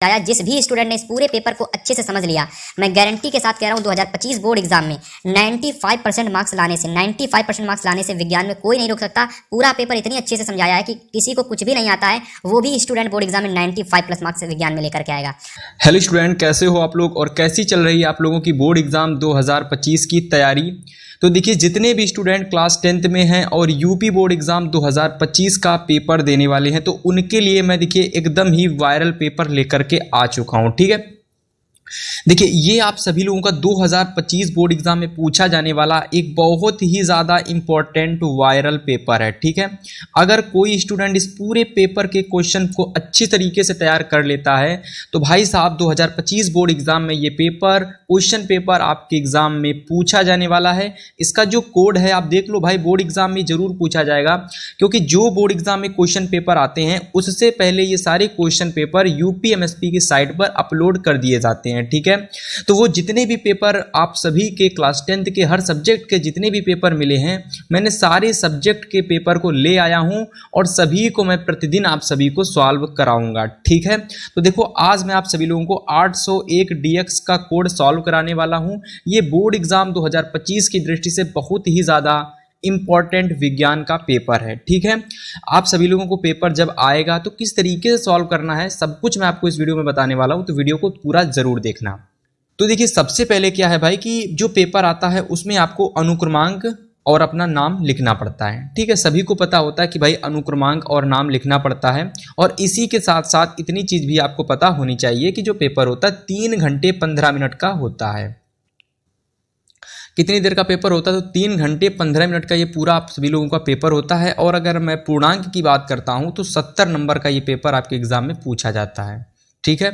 आया। जिस भी स्टूडेंट ने इस पूरे पेपर को अच्छे से समझ लिया, मैं गारंटी के साथ कह रहा हूँ 2025 बोर्ड एग्जाम में 95% मार्क्स लाने से विज्ञान में कोई नहीं रोक सकता। पूरा पेपर इतनी अच्छे से समझाया है कि किसी को कुछ भी नहीं आता है, वो भी स्टूडेंट बोर्ड एग्जाम में 95+ मार्क्स विज्ञान में लेकर के आएगा। हेलो स्टूडेंट, कैसे हो आप लोग और कैसी चल रही है आप लोगों की बोर्ड एग्जाम 2025 की तैयारी। तो देखिए, जितने भी स्टूडेंट क्लास 10th में हैं और यूपी बोर्ड एग्जाम 2025 का पेपर देने वाले हैं, तो उनके लिए मैं देखिए एकदम ही वायरल पेपर लेकर के आ चुका हूं। ठीक है, देखिए ये आप सभी लोगों का 2025 बोर्ड एग्जाम में पूछा जाने वाला एक बहुत ही ज़्यादा इम्पोर्टेंट वायरल पेपर है। ठीक है, अगर कोई स्टूडेंट इस पूरे पेपर के क्वेश्चन को अच्छी तरीके से तैयार कर लेता है तो भाई साहब 2025 बोर्ड एग्जाम में ये पेपर क्वेश्चन पेपर आपके एग्जाम में पूछा जाने वाला है। इसका जो कोड है आप देख लो भाई, बोर्ड एग्जाम में जरूर पूछा जाएगा, क्योंकि जो बोर्ड एग्जाम में क्वेश्चन पेपर आते हैं उससे पहले ये सारे क्वेश्चन पेपर यूपीएमएसपी की साइट पर अपलोड कर दिए जाते हैं। ठीक है, तो वो जितने भी पेपर आप सभी के क्लास 10th के हर सब्जेक्ट के जितने भी पेपर मिले हैं, मैंने सारे सब्जेक्ट के पेपर को ले आया हूं और सभी को मैं प्रतिदिन आप सभी को सॉल्व कराऊंगा। ठीक है, तो देखो आज मैं आप सभी लोगों को 801 DX का कोड सॉल्व कराने वाला हूं। ये बोर्ड एग्जाम 2025 की दृष्टि से बहुत ही ज्यादा इंपॉर्टेंट विज्ञान का पेपर है। ठीक है, आप सभी लोगों को पेपर जब आएगा तो किस तरीके से सॉल्व करना है सब कुछ मैं आपको इस वीडियो में बताने वाला हूं, तो वीडियो को पूरा जरूर देखना। तो देखिए सबसे पहले क्या है भाई कि जो पेपर आता है उसमें आपको अनुक्रमांक और अपना नाम लिखना पड़ता है। ठीक है, सभी को पता होता है कि भाई अनुक्रमांक और नाम लिखना पड़ता है, और इसी के साथ साथ इतनी चीज भी आपको पता होनी चाहिए कि जो पेपर होता है 3 घंटे 15 मिनट का होता है। कितनी देर का पेपर होता है? तो 3 घंटे 15 मिनट का ये पूरा आप सभी लोगों का पेपर होता है। और अगर मैं पूर्णांक की बात करता हूं तो 70 नंबर का ये पेपर आपके एग्जाम में पूछा जाता है। ठीक है,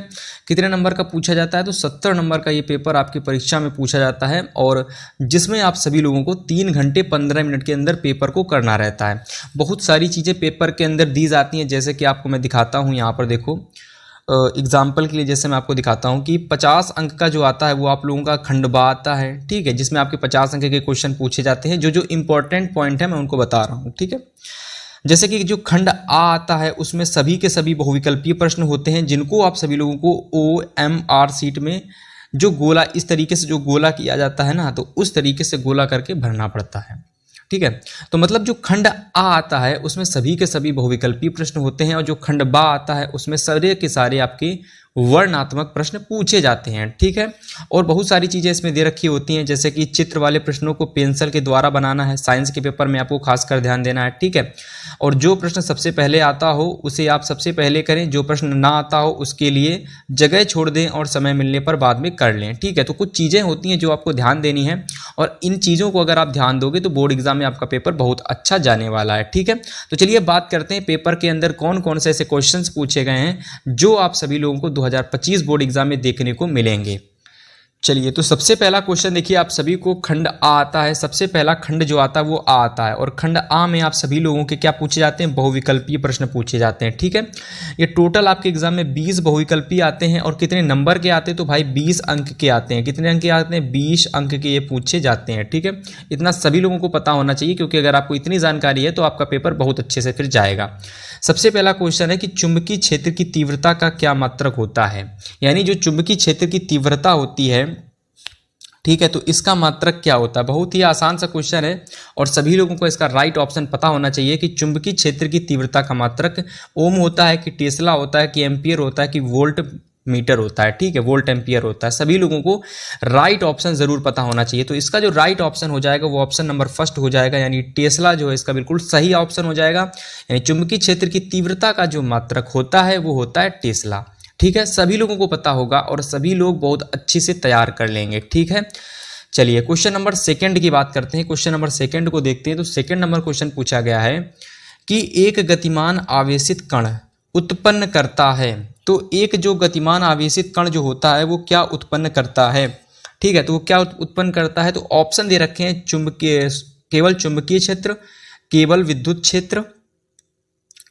कितने नंबर का पूछा जाता है? तो 70 नंबर का ये पेपर आपकी परीक्षा में पूछा जाता है, और जिसमें आप सभी लोगों को 3 घंटे 15 मिनट के अंदर पेपर को करना रहता है। बहुत सारी चीज़ें पेपर के अंदर दी जाती हैं, जैसे कि आपको मैं दिखाता हूँ यहाँ पर देखो एग्जाम्पल के लिए। जैसे मैं आपको दिखाता हूं कि 50 अंक का जो आता है वो आप लोगों का खंडबा आता है। ठीक है, जिसमें आपके 50 अंक के क्वेश्चन पूछे जाते हैं। जो इंपॉर्टेंट पॉइंट है मैं उनको बता रहा हूं। ठीक है, जैसे कि जो खंड आ आता है उसमें सभी के सभी बहुविकल्पीय प्रश्न होते हैं, जिनको आप सभी लोगों को OMR सीट में जो गोला इस तरीके से जो गोला किया जाता है ना, तो उस तरीके से गोला करके भरना पड़ता है। ठीक है, तो मतलब जो खंड आ आता है उसमें सभी के सभी बहुविकल्पीय प्रश्न होते हैं, और जो खंड बा आता है उसमें सारे के सारे आपके वर्णात्मक प्रश्न पूछे जाते हैं। ठीक है, और बहुत सारी चीज़ें इसमें दे रखी होती हैं, जैसे कि चित्र वाले प्रश्नों को पेंसिल के द्वारा बनाना है। साइंस के पेपर में आपको खासकर ध्यान देना है। ठीक है, और जो प्रश्न सबसे पहले आता हो उसे आप सबसे पहले करें, जो प्रश्न ना आता हो उसके लिए जगह छोड़ दें और समय मिलने पर बाद में कर लें। ठीक है, तो कुछ चीज़ें होती हैं जो आपको ध्यान देनी है, और इन चीज़ों को अगर आप ध्यान दोगे तो बोर्ड एग्जाम में आपका पेपर बहुत अच्छा जाने वाला है। ठीक है, तो चलिए बात करते हैं पेपर के अंदर कौन कौन से ऐसे क्वेश्चंस पूछे गए हैं जो आप सभी लोगों को 2025 बोर्ड एग्जाम में देखने को मिलेंगे। चलिए, तो सबसे पहला क्वेश्चन देखिए, आप सभी को खंड आ आता है। सबसे पहला खंड जो आता है वो आ आता है, और खंड आ में आप सभी लोगों के क्या पूछे जाते हैं? बहुविकल्पीय प्रश्न पूछे जाते हैं। ठीक है, ये टोटल आपके एग्जाम में 20 बहुविकल्पीय आते हैं, और कितने नंबर के आते हैं? तो भाई 20 अंक के आते हैं। कितने अंक के आते हैं? 20 अंक के ये पूछे जाते हैं। ठीक है, इतना सभी लोगों को पता होना चाहिए, क्योंकि अगर आपको इतनी जानकारी है तो आपका पेपर बहुत अच्छे से फिर जाएगा। सबसे पहला क्वेश्चन है कि चुंबकीय क्षेत्र की तीव्रता का क्या मात्रक होता है? यानी जो चुंबकीय क्षेत्र की तीव्रता होती है, ठीक है, तो इसका मात्रक क्या होता है? बहुत ही आसान सा क्वेश्चन है, और सभी लोगों को इसका राइट ऑप्शन पता होना चाहिए कि चुंबकीय क्षेत्र की तीव्रता का मात्रक ओम होता है कि टेस्ला होता है कि एम्पियर होता है कि वोल्ट मीटर होता है। ठीक है, वोल्ट एम्पियर होता है। सभी लोगों को राइट ऑप्शन जरूर पता होना चाहिए। तो इसका जो राइट ऑप्शन हो जाएगा वो ऑप्शन नंबर फर्स्ट हो जाएगा, यानी टेस्ला जो है इसका बिल्कुल सही ऑप्शन हो जाएगा। यानी चुंबकीय क्षेत्र की तीव्रता का जो मात्रक होता है वो होता है टेस्ला। ठीक है, सभी लोगों को पता होगा और सभी लोग बहुत अच्छे से तैयार कर लेंगे। ठीक है, चलिए क्वेश्चन नंबर सेकंड की बात करते हैं। क्वेश्चन नंबर सेकंड को देखते हैं। तो सेकंड नंबर क्वेश्चन पूछा गया है कि एक गतिमान आवेशित कण उत्पन्न करता है। तो एक जो गतिमान आवेशित कण जो होता है वो क्या उत्पन्न करता है? ठीक है, तो वो क्या उत्पन्न करता है? तो ऑप्शन दे रखे हैं, चुंबकीय, केवल चुंबकीय क्षेत्र, केवल विद्युत क्षेत्र,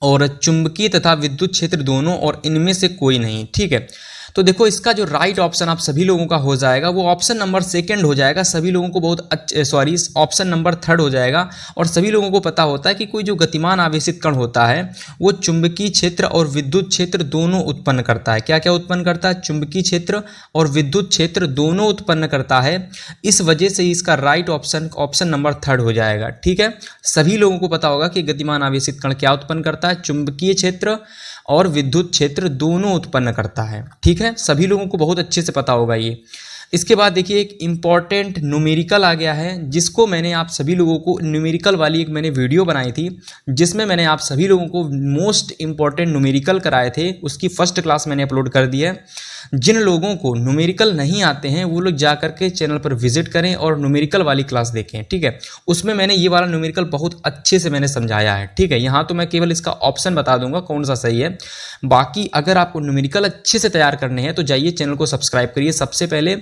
और चुंबकीय तथा विद्युत क्षेत्र दोनों, और इनमें से कोई नहीं। ठीक है, तो देखो इसका जो राइट ऑप्शन आप सभी लोगों का हो जाएगा वो ऑप्शन नंबर सेकंड हो जाएगा, सभी लोगों को बहुत अच्छे, सॉरी ऑप्शन नंबर थर्ड हो जाएगा। और सभी लोगों को पता होता है कि कोई जो गतिमान आवेशित कण होता है वो चुंबकीय क्षेत्र और विद्युत क्षेत्र दोनों उत्पन्न करता है। क्या क्या उत्पन्न करता है? चुंबकीय क्षेत्र और विद्युत क्षेत्र दोनों उत्पन्न करता है। इस वजह से इसका right option option number third हो जाएगा। ठीक है, सभी लोगों को पता होगा कि गतिमान आवेशित कण क्या उत्पन्न करता है? चुंबकीय क्षेत्र और विद्युत क्षेत्र दोनों उत्पन्न करता है। ठीक है, सभी लोगों को बहुत अच्छे से पता होगा ये। इसके बाद देखिए एक इम्पॉर्टेंट न्यूमेरिकल आ गया है, जिसको मैंने आप सभी लोगों को न्यूमेरिकल वाली एक मैंने वीडियो बनाई थी जिसमें मैंने आप सभी लोगों को मोस्ट इम्पॉर्टेंट न्यूमेरिकल कराए थे। उसकी फर्स्ट क्लास मैंने अपलोड कर दी है। जिन लोगों को न्यूमेरिकल नहीं आते हैं वो लोग जा करके चैनल पर विजिट करें और न्यूमेरिकल वाली क्लास देखें। ठीक है, उसमें मैंने ये वाला न्यूमेरिकल बहुत अच्छे से मैंने समझाया है। ठीक है, यहाँ तो मैं केवल इसका ऑप्शन बता दूंगा कौन सा सही है। बाकी अगर आपको न्यूमेरिकल अच्छे से तैयार करने हैं तो जाइए चैनल को सब्सक्राइब करिए सबसे पहले।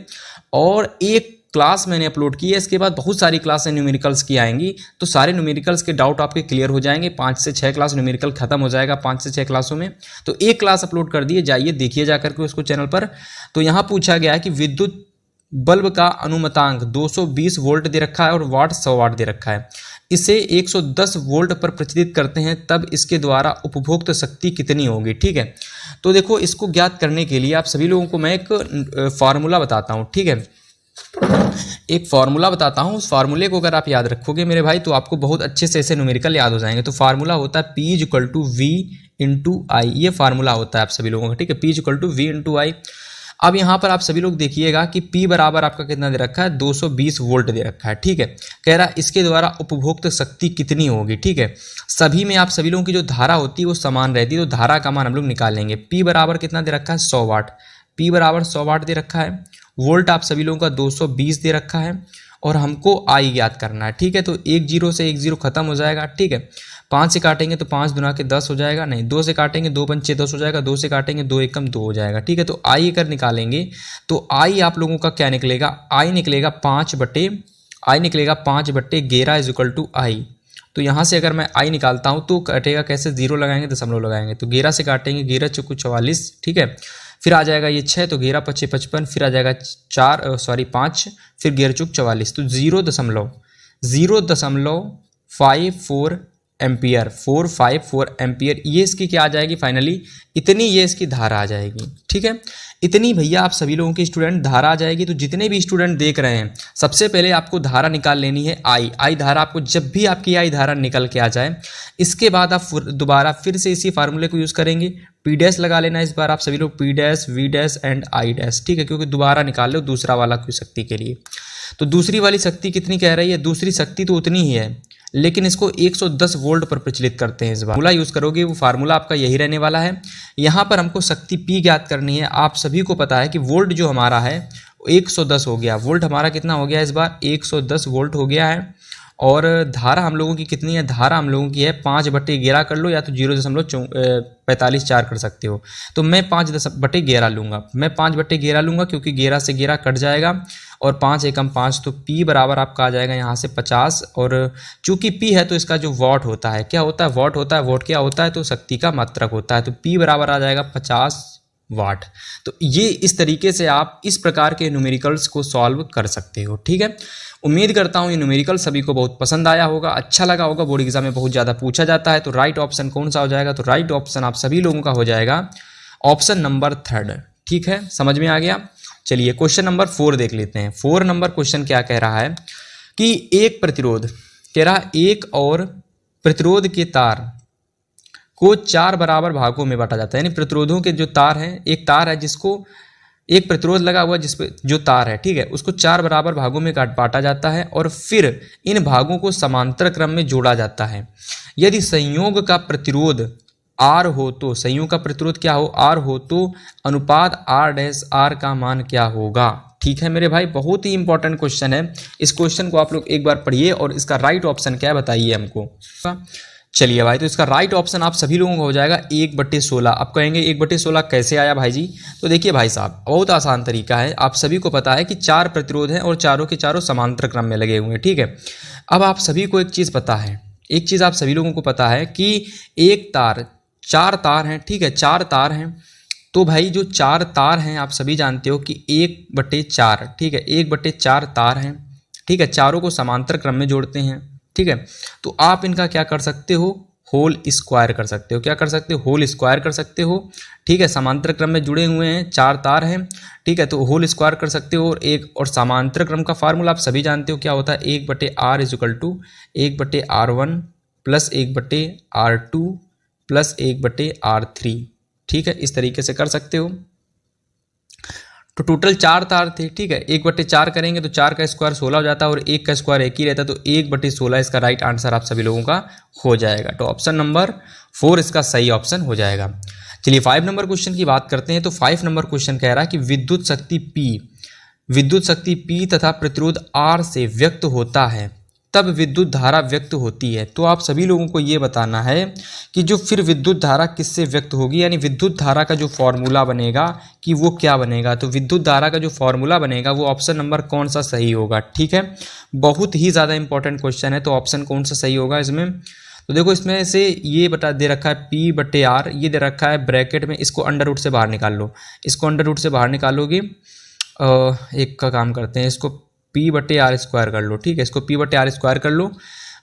और एक क्लास मैंने अपलोड की है, इसके बाद बहुत सारी क्लासें न्यूमेरिकल्स की आएंगी, तो सारे न्यूमेरिकल्स के डाउट आपके क्लियर हो जाएंगे। 5 से 6 क्लास न्यूमेरिकल खत्म हो जाएगा 5 से 6 क्लासों में। तो एक क्लास अपलोड कर दिए, जाइए देखिए जाकर के उसको चैनल पर। तो यहाँ पूछा गया है कि विद्युत बल्ब का अनुमतांक 220 वोल्ट दे रखा है और वाट 100 वाट दे रखा है। इसे 110 वोल्ट पर प्रचलित करते हैं तब इसके द्वारा उपभोक्त शक्ति कितनी होगी। ठीक है, तो देखो इसको ज्ञात करने के लिए आप सभी लोगों को मैं एक फार्मूला बताता हूँ। ठीक है, एक फार्मूला बताता हूँ, उस फार्मूले को अगर आप याद रखोगे मेरे भाई तो आपको बहुत अच्छे से ऐसे न्यूमेरिकल याद हो जाएंगे। तो फार्मूला होता है P = V × I, ये फार्मूला होता है आप सभी लोगों का। ठीक है, P = V × I। अब यहाँ पर आप सभी लोग देखिएगा कि P बराबर आपका कितना दे रखा है? 220 वोल्ट दे रखा है। ठीक है, कह रहा है इसके द्वारा उपभोक्त शक्ति कितनी होगी। ठीक है, सभी में आप सभी लोगों की जो धारा होती है वो समान रहती है, तो धारा का मान हम लोग निकालेंगे। P बराबर कितना दे रखा है? 100 वाट। P बराबर 100 वाट दे रखा है। वोल्ट आप सभी लोगों का 220 दे रखा है और हमको I ज्ञात करना है। ठीक है, तो 1 0 से 1 0 खत्म हो जाएगा। ठीक है, 5 से काटेंगे तो 5 दूना के 10 हो जाएगा, नहीं 2 से काटेंगे 2 पंचे 10 हो जाएगा, 2 से काटेंगे 2 एकम 2 हो जाएगा। ठीक है, तो I अगर निकालेंगे तो I आप लोगों का क्या निकलेगा? I निकलेगा 5/11 = I। तो यहाँ से अगर मैं I निकालता हूँ तो कटेगा कैसे? 0 लगाएंगे, दशमलव लगाएंगे, तो 11 से काटेंगे, 11 × 44। ठीक है, फिर आ जाएगा ये 6, तो 11 × 5 = 55, फिर आ जाएगा 5, फिर 11 × 44, तो 0.054 एम्पियर, 454 एम्पियर, ये इसकी क्या आ जाएगी फाइनली? इतनी ये इसकी धारा आ जाएगी। ठीक है, इतनी भैया आप सभी लोगों की स्टूडेंट धारा आ जाएगी। तो जितने भी स्टूडेंट देख रहे हैं सबसे पहले आपको धारा निकाल लेनी है I धारा। आपको जब भी आपकी I धारा निकल के आ जाए इसके बाद आप दोबारा फिर से इसी फार्मूले को यूज़ करेंगे। P' लगा लेना इस बार आप सभी लोग, P', V' एंड I'। ठीक है, क्योंकि दोबारा निकाल लो दूसरा वाला कोई शक्ति के लिए। तो दूसरी वाली शक्ति कितनी कह रही है? दूसरी शक्ति तो उतनी ही है, लेकिन इसको 110 वोल्ट पर प्रचलित करते हैं। इस बार फार्मूला यूज़ करोगे वो फार्मूला आपका यही रहने वाला है। यहाँ पर हमको शक्ति P ज्ञात करनी है। आप सभी को पता है कि वोल्ट जो हमारा है 110 हो गया, वोल्ट हमारा कितना हो गया इस बार? 110 वोल्ट हो गया है। और धारा हम लोगों की कितनी है? धारा हम लोगों की है 5/11 कर लो या तो 0.45 कर सकते हो। तो मैं 5/11 लूँगा, मैं 5/11 लूँगा क्योंकि 11 से 11 कट जाएगा और 5 एकम 5, तो P बराबर आपका आ जाएगा यहाँ से 50। और चूंकि P है तो इसका जो वॉट होता है, क्या होता है? वॉट होता है। वॉट क्या होता है? तो शक्ति का मात्रक होता है। तो P बराबर आ जाएगा 50 वाट। तो ये इस तरीके से आप इस प्रकार के न्यूमेरिकल्स को सॉल्व कर सकते हो। ठीक है, उम्मीद करता हूँ ये न्यूमेरिकल सभी को बहुत पसंद आया होगा, अच्छा लगा होगा। बोर्ड एग्जाम में बहुत ज़्यादा पूछा जाता है। तो राइट ऑप्शन कौन सा हो जाएगा? तो राइट ऑप्शन आप सभी लोगों का हो जाएगा ऑप्शन नंबर थर्ड। ठीक है, समझ में आ गया। चलिए क्वेश्चन नंबर 4 देख लेते हैं। 4 नंबर क्वेश्चन क्या कह रहा है कि एक प्रतिरोध, कह रहा है एक और प्रतिरोध के तार को 4 बराबर भागों में बांटा जाता है। यानी प्रतिरोधों के जो तार हैं, एक तार है जिसको एक प्रतिरोध लगा हुआ जिसपे जो तार है, ठीक है, उसको 4 बराबर भागों में बांटा जाता है और फिर इन भागों को समांतर क्रम में जोड़ा जाता है। यदि संयोग का प्रतिरोध R हो तो, संयोग का प्रतिरोध क्या हो? R हो तो अनुपात R' का मान क्या होगा? ठीक है मेरे भाई, बहुत ही इंपॉर्टेंट क्वेश्चन है। इस क्वेश्चन को आप लोग एक बार पढ़िए और इसका राइट ऑप्शन क्या है बताइए हमको। चलिए भाई, तो इसका राइट ऑप्शन आप सभी लोगों को हो जाएगा 1/16। आप कहेंगे 1/16 कैसे आया भाई जी? तो देखिए भाई साहब, बहुत आसान तरीका है। आप सभी को पता है कि 4 प्रतिरोध हैं और चारों के चारों समांतर क्रम में लगे हुए हैं। ठीक है, अब आप सभी को एक चीज़ पता है, एक चीज़ आप सभी लोगों को पता है कि एक तार, 4 तार हैं। ठीक है, 4 तार हैं तो भाई जो 4 तार हैं आप सभी जानते हो कि 1/4, ठीक है, 1/4 तार हैं, ठीक है, चारों को समांतर क्रम में जोड़ते हैं, ठीक है। तो आप इनका क्या कर सकते हो, होल स्क्वायर कर सकते हो। क्या कर सकते हो, होल स्क्वायर कर सकते हो, ठीक है। समांतर क्रम में जुड़े हुए हैं, 4 तार हैं, ठीक है, तो होल स्क्वायर कर सकते हो। और समांतर क्रम का फार्मूला आप सभी जानते हो क्या होता है, 1/r = 1/r1 plus 1/r2 plus 1/r3, ठीक है, इस तरीके से कर सकते हो। तो टोटल 4 तार थे, ठीक है, 1/4 करेंगे तो 4 का स्क्वायर 16 हो जाता है और 1 का स्क्वायर 1 ही रहता है, तो 1/16 इसका राइट आंसर आप सभी लोगों का हो जाएगा। तो ऑप्शन नंबर 4 इसका सही ऑप्शन हो जाएगा। चलिए 5 नंबर क्वेश्चन की बात करते हैं। तो 5 नंबर क्वेश्चन कह रहा है कि विद्युत शक्ति P तथा प्रतिरोध R से व्यक्त होता है, तब विद्युत धारा व्यक्त होती है। तो आप सभी लोगों को ये बताना है कि जो फिर विद्युत धारा किससे व्यक्त होगी, यानी विद्युत धारा का जो फॉर्मूला बनेगा कि वो क्या बनेगा। तो विद्युत धारा का जो फॉर्मूला बनेगा वो ऑप्शन नंबर कौन सा सही होगा, ठीक है। बहुत ही ज़्यादा इंपॉर्टेंट क्वेश्चन है, तो ऑप्शन कौन सा सही होगा इसमें। तो देखो इसमें से ये बता दे रखा है P/R, ये दे रखा है ब्रैकेट में, इसको अंडर रूट से बाहर निकाल लो। इसको अंडर रूट से बाहर निकालोगे, एक का काम करते हैं, इसको P/R² कर लो, ठीक है, इसको P/R² कर लो।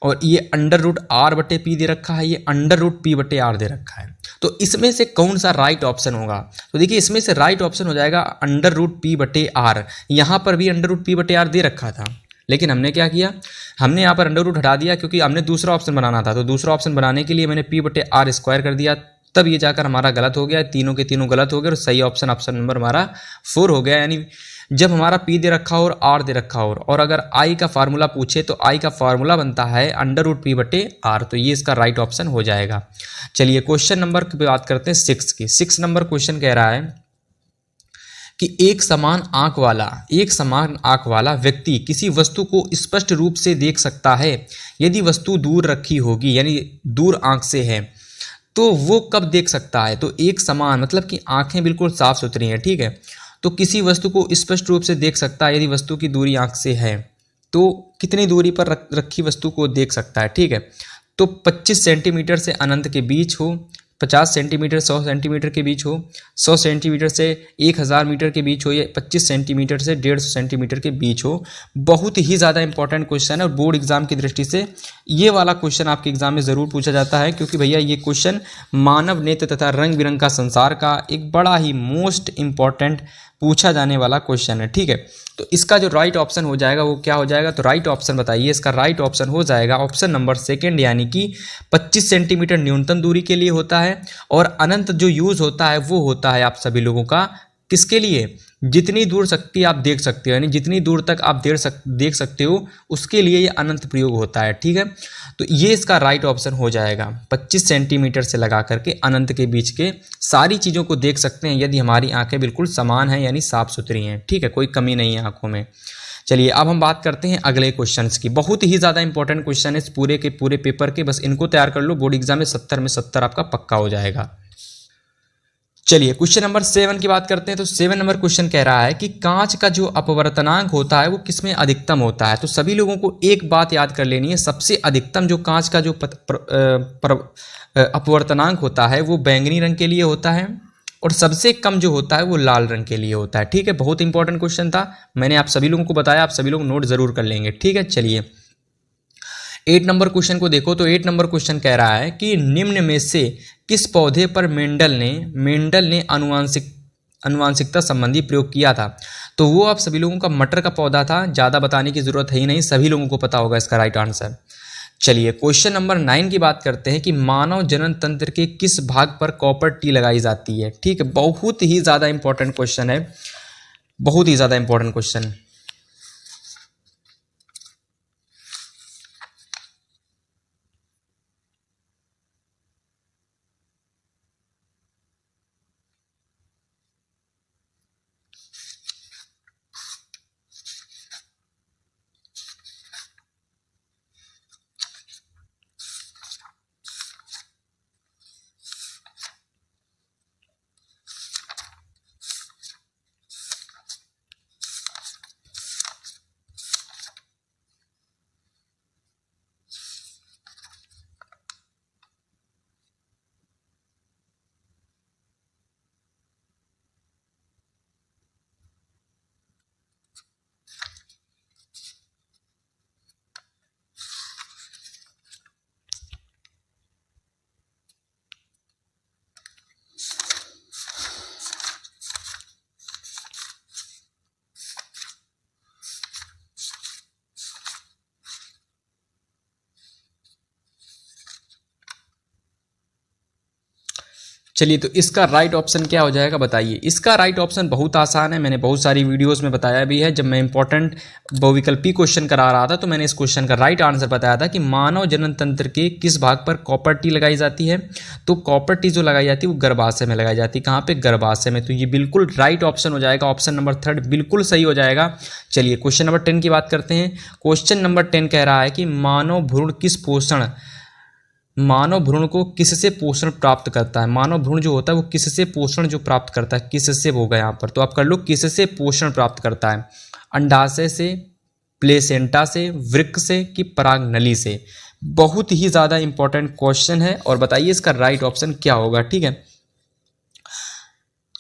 और ये अंडर रूट R/P दे रखा है, ये अंडर रूट P/R दे रखा है। तो इसमें से कौन सा राइट ऑप्शन होगा, तो देखिए इसमें से राइट ऑप्शन हो जाएगा अंडर रूट P/R। यहाँ पर भी अंडर रूट P/R दे रखा था, लेकिन हमने क्या किया, हमने यहाँ पर अंडर रूट हटा दिया क्योंकि हमने दूसरा ऑप्शन बनाना था। तो दूसरा ऑप्शन बनाने के लिए मैंने P/R² कर दिया, तब ये जाकर हमारा गलत हो गया, तीनों के तीनों गलत हो गए और सही ऑप्शन ऑप्शन नंबर हमारा 4 हो गया। यानी जब हमारा P दे रखा हो और R दे रखा हो और अगर I का फार्मूला पूछे तो I का फार्मूला बनता है अंडर रूट P/R, तो ये इसका राइट ऑप्शन हो जाएगा। चलिए क्वेश्चन नंबर की बात करते हैं 6 की। 6 नंबर क्वेश्चन कह रहा है कि एक समान आंख वाला व्यक्ति किसी वस्तु को स्पष्ट रूप से देख सकता है यदि वस्तु दूर रखी होगी, यानी दूर आंख से है, तो वो कब देख सकता है। तो एक समान मतलब कि आंखें बिल्कुल साफ सुथरी हैं, ठीक है, तो किसी वस्तु को स्पष्ट रूप से देख सकता है यदि वस्तु की दूरी आंख से है, तो कितनी दूरी पर रखी वस्तु को देख सकता है, ठीक है। तो 25 सेंटीमीटर से अनंत के बीच हो, 50 सेंटीमीटर 100 सेंटीमीटर के बीच हो, 100 सेंटीमीटर से 1000 मीटर के बीच हो, या 25 सेंटीमीटर से 150 सेंटीमीटर के बीच हो। बहुत ही ज़्यादा इंपॉर्टेंट क्वेश्चन है और बोर्ड एग्जाम की दृष्टि से ये वाला क्वेश्चन आपके एग्जाम में ज़रूर पूछा जाता है, क्योंकि भैया ये क्वेश्चन मानव नेत्र तथा रंग बिरंग का संसार का एक बड़ा ही मोस्ट इंपॉर्टेंट पूछा जाने वाला क्वेश्चन है, ठीक है। तो इसका जो राइट ऑप्शन हो जाएगा वो क्या हो जाएगा, तो राइट ऑप्शन बताइए। इसका राइट ऑप्शन हो जाएगा ऑप्शन नंबर 2, यानी कि 25 सेंटीमीटर न्यूनतम दूरी के लिए होता है और अनंत जो यूज होता है वो होता है आप सभी लोगों का किसके लिए, जितनी दूर शक्ति आप देख सकते हो, यानी जितनी दूर तक आप देख सकते हो उसके लिए ये अनंत प्रयोग होता है, ठीक है। तो ये इसका राइट ऑप्शन हो जाएगा। 25 सेंटीमीटर से लगा करके अनंत के बीच के सारी चीज़ों को देख सकते हैं यदि हमारी आंखें बिल्कुल समान हैं, यानी साफ सुथरी हैं, ठीक है, कोई कमी नहीं है आंखों में। चलिए अब हम बात करते हैं अगले क्वेश्चंस की। बहुत ही ज़्यादा इंपॉर्टेंट क्वेश्चन है इस पूरे के पूरे पेपर के, बस इनको तैयार कर लो, बोर्ड एग्जाम में 70 में 70 आपका पक्का हो जाएगा। चलिए क्वेश्चन नंबर 7 की बात करते हैं। तो 7 नंबर क्वेश्चन कह रहा है कि कांच का जो अपवर्तनांक होता है वो किसमें अधिकतम होता है। तो सभी लोगों को एक बात याद कर लेनी है, सबसे अधिकतम जो कांच का जो अपवर्तनांक होता है वो बैंगनी रंग के लिए होता है और सबसे कम जो होता है वो लाल रंग के लिए होता है, ठीक है। बहुत इंपॉर्टेंट क्वेश्चन था, मैंने आप सभी लोगों को बताया, आप सभी लोग नोट जरूर कर लेंगे, ठीक है। चलिए 8 नंबर क्वेश्चन को देखो। तो 8 नंबर क्वेश्चन कह रहा है कि निम्न में से किस पौधे पर मेंडल ने अनुवांशिकता संबंधी प्रयोग किया था। तो वो आप सभी लोगों का मटर का पौधा था, ज़्यादा बताने की जरूरत है ही नहीं, सभी लोगों को पता होगा इसका राइट आंसर। चलिए क्वेश्चन नंबर 9 की बात करते हैं कि मानव जनन तंत्र के किस भाग पर कॉपर टी लगाई जाती है, ठीक है। बहुत ही ज़्यादा इंपॉर्टेंट क्वेश्चन है, बहुत ही ज़्यादा इंपॉर्टेंट क्वेश्चन। चलिए, तो इसका राइट ऑप्शन क्या हो जाएगा बताइए। इसका राइट ऑप्शन बहुत आसान है, मैंने बहुत सारी वीडियोस में बताया भी है। जब मैं इंपॉर्टेंट बहुविकल्पी क्वेश्चन करा रहा था तो मैंने इस क्वेश्चन का राइट आंसर बताया था कि मानव जनन तंत्र के किस भाग पर कॉपर टी लगाई जाती है। तो कॉपर टी जो लगाई जाती है वो गर्भाशय में लगाई जाती है। कहाँ पे? गर्भाशय में। तो ये बिल्कुल राइट ऑप्शन हो जाएगा, ऑप्शन नंबर 3 बिल्कुल सही हो जाएगा। चलिए क्वेश्चन नंबर 10 की बात करते हैं। क्वेश्चन नंबर 10 कह रहा है कि मानव भ्रूण को किससे पोषण प्राप्त करता है। मानव भ्रूण जो होता है वो किससे पोषण जो प्राप्त करता है, किससे होगा यहाँ पर, तो आप कर लो किससे पोषण प्राप्त करता है। अंडाशय से, प्लेसेंटा से, वृक्क से कि परागनली से। बहुत ही ज़्यादा इंपॉर्टेंट क्वेश्चन है और बताइए इसका राइट ऑप्शन क्या होगा। ठीक है,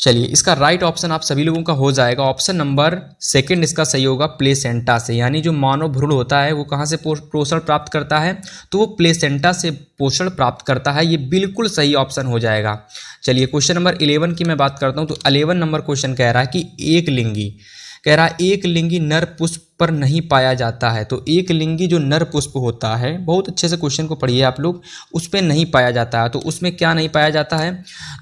चलिए इसका राइट ऑप्शन आप सभी लोगों का हो जाएगा ऑप्शन नंबर 2 इसका सही होगा, प्लेसेंटा से। यानी जो मानव भ्रूण होता है वो कहाँ से पोषण प्राप्त करता है, तो वो प्लेसेंटा से पोषण प्राप्त करता है। ये बिल्कुल सही ऑप्शन हो जाएगा। चलिए क्वेश्चन नंबर 11 की मैं बात करता हूँ। तो 11 नंबर क्वेश्चन कह रहा है कि एक लिंगी नर पुष्प पर नहीं पाया जाता है। तो एक लिंगी जो नर पुष्प होता है, बहुत अच्छे से क्वेश्चन को पढ़िए आप लोग, उस पर नहीं पाया जाता है। तो उसमें क्या नहीं पाया जाता है,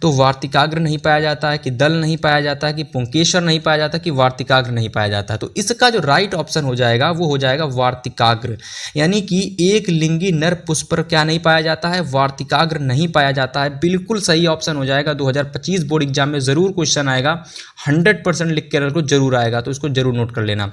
तो वार्तिकाग्र नहीं पाया जाता है, कि दल नहीं पाया जाता है, कि पुंकेसर नहीं पाया जाता, कि वार्तिकाग्र नहीं पाया जाता है। तो इसका जो राइट ऑप्शन हो जाएगा वो हो जाएगा वार्तिकाग्र। यानी कि एक लिंगी नर पुष्प पर क्या नहीं पाया जाता है, वार्तिकाग्र नहीं पाया जाता है। बिल्कुल सही ऑप्शन हो जाएगा। 2025 बोर्ड एग्जाम में जरूर क्वेश्चन आएगा, 100% लिख के रखो, जरूर आएगा, तो इसको जरूर नोट कर लेना।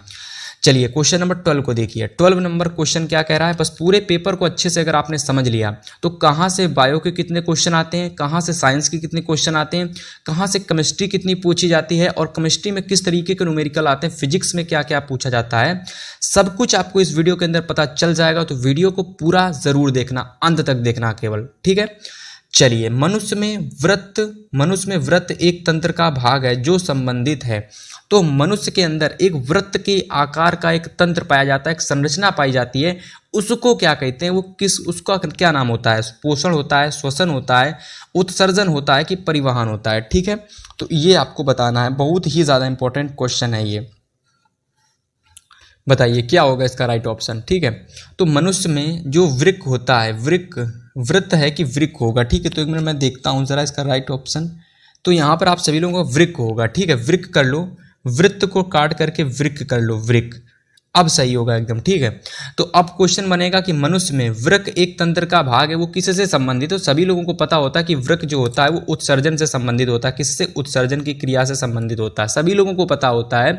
चलिए क्वेश्चन नंबर 12 को देखिए। 12 नंबर क्वेश्चन क्या कह रहा है, बस पूरे पेपर को अच्छे से अगर आपने समझ लिया तो कहाँ से बायो के कितने क्वेश्चन आते हैं, कहाँ से साइंस के कितने क्वेश्चन आते हैं, कहाँ से केमिस्ट्री कितनी पूछी जाती है, और केमिस्ट्री में किस तरीके के न्यूमेरिकल आते हैं, फिजिक्स में क्या क्या पूछा जाता है, सब कुछ आपको इस वीडियो के अंदर पता चल जाएगा। तो वीडियो को पूरा जरूर देखना, अंत तक देखना केवल, ठीक है। चलिए, मनुष्य में वृत्त एक तंत्र का भाग है जो संबंधित है। तो मनुष्य के अंदर एक वृत्त के आकार का एक तंत्र पाया जाता है, एक संरचना पाई जाती है, उसको क्या कहते हैं, उसका क्या नाम होता है। पोषण होता है, श्वसन होता है, उत्सर्जन होता है, कि परिवहन होता है। ठीक है, तो ये आपको बताना है, बहुत ही ज़्यादा इंपॉर्टेंट क्वेश्चन है ये। बताइए क्या होगा इसका राइट ऑप्शन। ठीक है, तो मनुष्य में जो वृक्क होता है, वृत्त है कि वृक्क होगा। ठीक है, तो एक मिनट मैं देखता हूँ जरा इसका राइट ऑप्शन। तो यहाँ पर आप सभी लोगों को वृक्क होगा। ठीक है, वृक्क कर लो, वृत्त को काट करके वृक्क कर लो, वृक्क, अब सही होगा एकदम। ठीक है, तो अब क्वेश्चन बनेगा कि मनुष्य में वृक्क एक तंत्र का भाग है, वो किससे संबंधित है। तो सभी लोगों को पता होता है कि वृक्क जो होता है वो उत्सर्जन से संबंधित होता है। किससे? उत्सर्जन की क्रिया से संबंधित होता है। सभी लोगों को पता होता है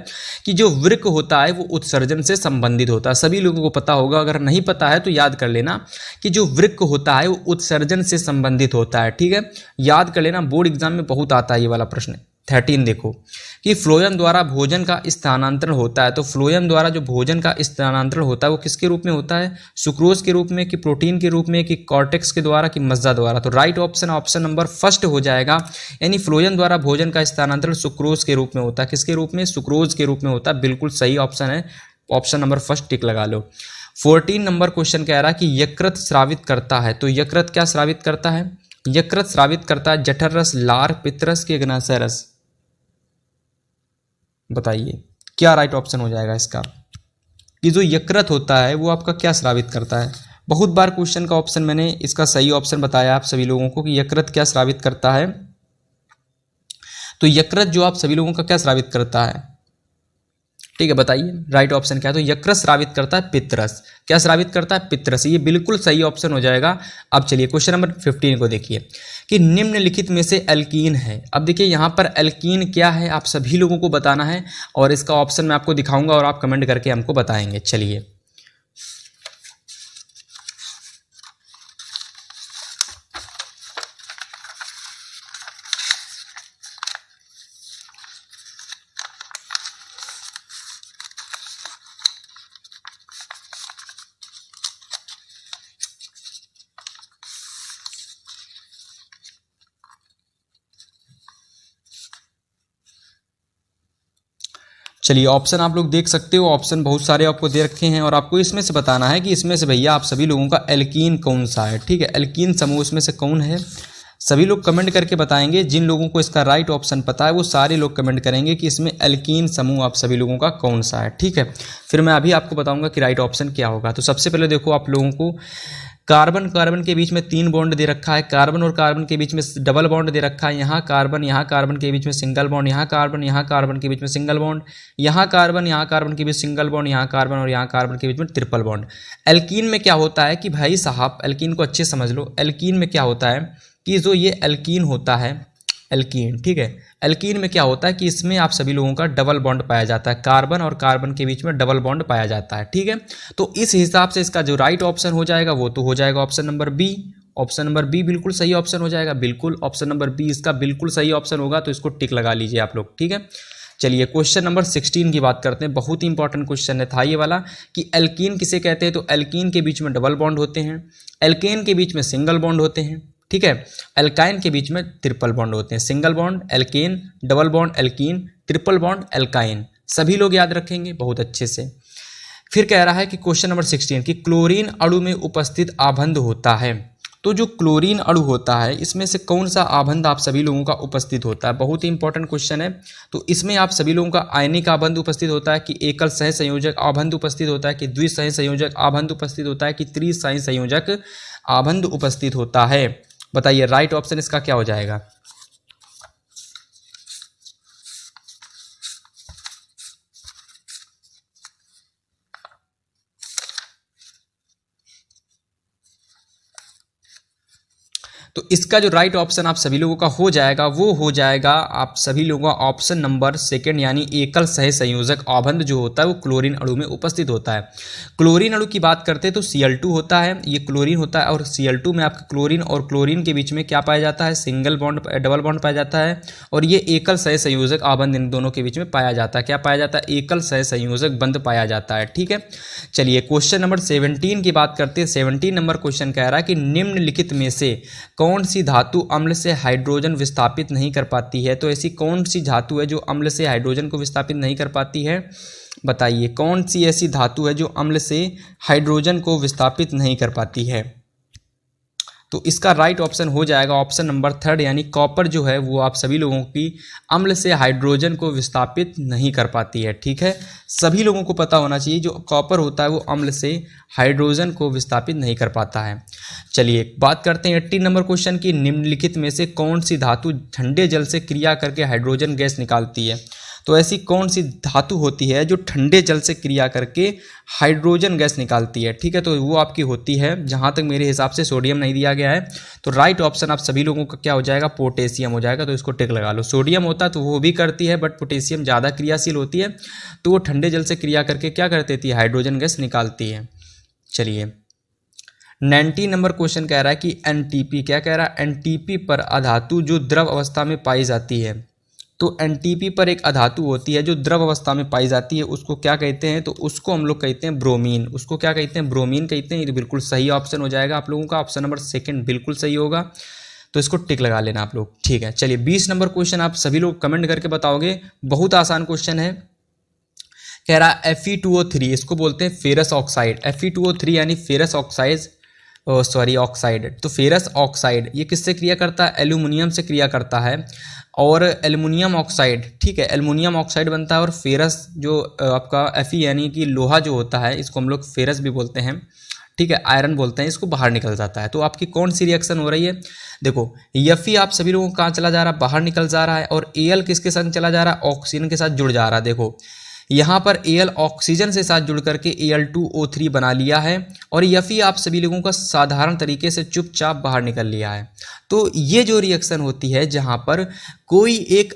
कि जो वृक्क होता है वो उत्सर्जन से संबंधित होता है, सभी लोगों को पता होगा। अगर नहीं पता है तो याद कर लेना कि जो वृक्क होता है वो उत्सर्जन से संबंधित होता है। ठीक है, याद कर लेना, बोर्ड एग्जाम में बहुत आता है ये वाला प्रश्न। 13 देखो कि फ्लोएम द्वारा भोजन का स्थानांतरण होता है। तो फ्लोएम द्वारा जो भोजन का स्थानांतरण होता है वो किसके रूप में होता है, सुक्रोज के रूप में, कि प्रोटीन के रूप में, कि कॉर्टेक्स के द्वारा, कि मज्जा द्वारा। तो राइट ऑप्शन ऑप्शन नंबर 1 हो जाएगा। यानी फ्लोएम द्वारा भोजन का स्थानांतरण सुक्रोज के रूप में होता है। किसके रूप में? सुक्रोज के रूप में होता है। बिल्कुल सही ऑप्शन है, ऑप्शन नंबर 1 टिक लगा लो। 14 नंबर क्वेश्चन कह रहा है कि यकृत स्रावित करता है। तो यकृत क्या स्रावित करता है? यकृत स्रावित करता है जठर रस, लार, पित्तरस, कि अग्नाशय रस। बताइए क्या राइट ऑप्शन हो जाएगा इसका, कि जो यकृत होता है वो आपका क्या स्रावित करता है। बहुत बार क्वेश्चन का ऑप्शन मैंने इसका सही ऑप्शन बताया आप सभी लोगों को कि यकृत क्या स्रावित करता है। तो यकृत जो आप सभी लोगों का क्या स्रावित करता है, ठीक है, बताइए राइट ऑप्शन क्या है। तो यकृत स्रावित करता है पित्तरस। क्या स्रावित करता है? पित्तरस। ये बिल्कुल सही ऑप्शन हो जाएगा। अब चलिए क्वेश्चन नंबर 15 को देखिए कि निम्नलिखित में से एल्कीन है। अब देखिए यहाँ पर एल्कीन क्या है आप सभी लोगों को बताना है, और इसका ऑप्शन मैं आपको दिखाऊंगा और आप कमेंट करके हमको बताएंगे। चलिए चलिए ऑप्शन आप लोग देख सकते हो, ऑप्शन बहुत सारे आपको दे रखे हैं और आपको इसमें से बताना है कि इसमें से भैया आप सभी लोगों का एल्कीन कौन सा है। ठीक है, एल्कीन समूह इसमें से कौन है, सभी लोग कमेंट करके बताएंगे। जिन लोगों को इसका राइट ऑप्शन पता है वो सारे लोग कमेंट करेंगे कि इसमें एल्कीन समूह आप सभी लोगों का कौन सा है। ठीक है, फिर मैं अभी आपको बताऊंगा कि राइट ऑप्शन क्या होगा। तो सबसे पहले देखो आप लोगों को कार्बन कार्बन के बीच में 3 बॉन्ड दे रखा है, कार्बन और कार्बन के बीच में डबल बॉन्ड दे रखा है, यहाँ कार्बन के बीच में सिंगल बॉन्ड, यहाँ कार्बन के बीच में सिंगल बॉन्ड, यहाँ कार्बन के बीच सिंगल बॉन्ड, यहाँ कार्बन और यहाँ कार्बन के बीच में ट्रिपल बॉन्ड। एल्कीन में क्या होता है कि भाई साहब, एल्कीन को अच्छे समझ लो, एल्कीन में क्या होता है कि जो ये एल्कीन होता है, एल्कीन, ठीक है, एल्कीन में क्या होता है कि इसमें आप सभी लोगों का डबल बॉन्ड पाया जाता है, कार्बन और कार्बन के बीच में डबल बॉन्ड पाया जाता है, ठीक है। तो इस हिसाब से इसका जो राइट ऑप्शन हो जाएगा वो तो हो जाएगा option number B. Option number B बिल्कुल सही ऑप्शन हो जाएगा, बिल्कुल ऑप्शन नंबर बी इसका बिल्कुल सही ऑप्शन होगा, तो इसको टिक लगा लीजिए आप लोग, ठीक है। चलिए क्वेश्चन नंबर 16 की बात करते हैं। बहुत ही इंपॉर्टेंट क्वेश्चन था ये वाला कि एल्कीन किसे कहते हैं, तो एल्कीन के बीच में डबल बॉन्ड होते हैं, एल्केन के बीच में सिंगल बॉन्ड होते हैं, ठीक है, एल्काइन के बीच में ट्रिपल बॉन्ड होते हैं, single bond alkane, double bond alkene, triple bond alkyne, सभी लोग याद रखेंगे बहुत अच्छे से। फिर कह रहा है कि क्वेश्चन नंबर 16 कि क्लोरीन अणु में उपस्थित आबंध होता है, तो जो क्लोरीन अणु होता है इसमें से कौन सा आबंध आप सभी लोगों का उपस्थित होता है, बहुत ही इंपॉर्टेंट क्वेश्चन है। तो इसमें आप सभी लोगों का आयनिक आबंध उपस्थित होता है कि एकल सह संयोजक आबंध उपस्थित होता है कि द्विसह संयोजक आबंध उपस्थित होता है कि त्रिसह संयोजक आबंध उपस्थित होता है। बताइए राइट ऑप्शन इसका क्या हो जाएगा। तो इसका जो राइट ऑप्शन आप सभी लोगों का हो जाएगा वो हो जाएगा आप सभी लोगों का ऑप्शन नंबर सेकंड, यानी एकल सह संयोजक आबंध जो होता है वो क्लोरीन अणु में उपस्थित होता है। क्लोरीन अणु की बात करते हैं तो Cl2 होता है, ये क्लोरीन होता है और Cl2 में आपका क्लोरीन और क्लोरीन के बीच में क्या पाया जाता है, सिंगल बॉन्ड डबल बॉन्ड पाया जाता है और ये एकल सह संयोजक आबंध इन दोनों के बीच में पाया जाता है। क्या पाया जाता है, एकल सह संयोजक बंध पाया जाता है, ठीक है। चलिए क्वेश्चन नंबर 17 की बात करते हैं। 17 नंबर क्वेश्चन कह रहा है कि निम्नलिखित में से कौन सी धातु अम्ल से हाइड्रोजन विस्थापित नहीं कर पाती है। तो ऐसी कौन सी धातु है जो अम्ल से हाइड्रोजन को विस्थापित नहीं कर पाती है, बताइए कौन सी ऐसी धातु है जो अम्ल से हाइड्रोजन को विस्थापित नहीं कर पाती है। तो इसका राइट ऑप्शन हो जाएगा ऑप्शन नंबर 3, यानी कॉपर जो है वो आप सभी लोगों की अम्ल से हाइड्रोजन को विस्थापित नहीं कर पाती है, ठीक है। सभी लोगों को पता होना चाहिए जो कॉपर होता है वो अम्ल से हाइड्रोजन को विस्थापित नहीं कर पाता है। चलिए बात करते हैं 18 नंबर क्वेश्चन की। निम्नलिखित में से कौन सी धातु ठंडे जल से क्रिया करके हाइड्रोजन गैस निकालती है। तो ऐसी कौन सी धातु होती है जो ठंडे जल से क्रिया करके हाइड्रोजन गैस निकालती है, ठीक है। तो वो आपकी होती है, जहाँ तक मेरे हिसाब से सोडियम नहीं दिया गया है, तो राइट ऑप्शन आप सभी लोगों का क्या हो जाएगा, पोटेशियम हो जाएगा। तो इसको टिक लगा लो। सोडियम होता तो वो भी करती है बट पोटेशियम ज़्यादा क्रियाशील होती है, तो वो ठंडे जल से क्रिया करके क्या कर देती है, हाइड्रोजन गैस निकालती है। चलिए 19 नंबर क्वेश्चन कह रहा है कि एनटीपी, क्या कह रहा है, एनटीपी पर अधातु जो द्रव अवस्था में पाई जाती है। तो एनटीपी पर एक अधातु होती है जो द्रव अवस्था में पाई जाती है, उसको क्या कहते हैं, तो उसको हम लोग कहते हैं ब्रोमीन। उसको क्या कहते हैं, ब्रोमीन कहते हैं। ये बिल्कुल सही ऑप्शन हो जाएगा आप लोगों का, ऑप्शन नंबर 2 बिल्कुल सही होगा, तो इसको टिक लगा लेना आप लोग, ठीक है। चलिए 20 नंबर क्वेश्चन आप सभी लोग कमेंट करके बताओगे, बहुत आसान क्वेश्चन है। कह रहा है Fe2O3, इसको बोलते हैं फेरस ऑक्साइड। Fe2O3 यानी फेरस ऑक्साइड, ऑक्साइड। तो फेरस ऑक्साइड ये किससे क्रिया करता है, एल्यूमिनियम से क्रिया करता है और एल्युमिनियम ऑक्साइड, ठीक है, एल्युमिनियम ऑक्साइड बनता है और फेरस जो आपका Fe यानी कि लोहा जो होता है इसको हम लोग फेरस भी बोलते हैं, ठीक है, आयरन बोलते हैं, इसको बाहर निकल जाता है। तो आपकी कौन सी रिएक्शन हो रही है, देखो Fe आप सभी लोगों को कहाँ चला जा रहा है, बाहर निकल जा रहा है और Al किसके संग चला जा रहा है, ऑक्सीजन के साथ जुड़ जा रहा है। देखो यहाँ पर Al ऑक्सीजन से साथ जुड़ करके Al2O3 बना लिया है और Fe आप सभी लोगों का साधारण तरीके से चुपचाप बाहर निकल लिया है। तो ये जो रिएक्शन होती है जहाँ पर कोई एक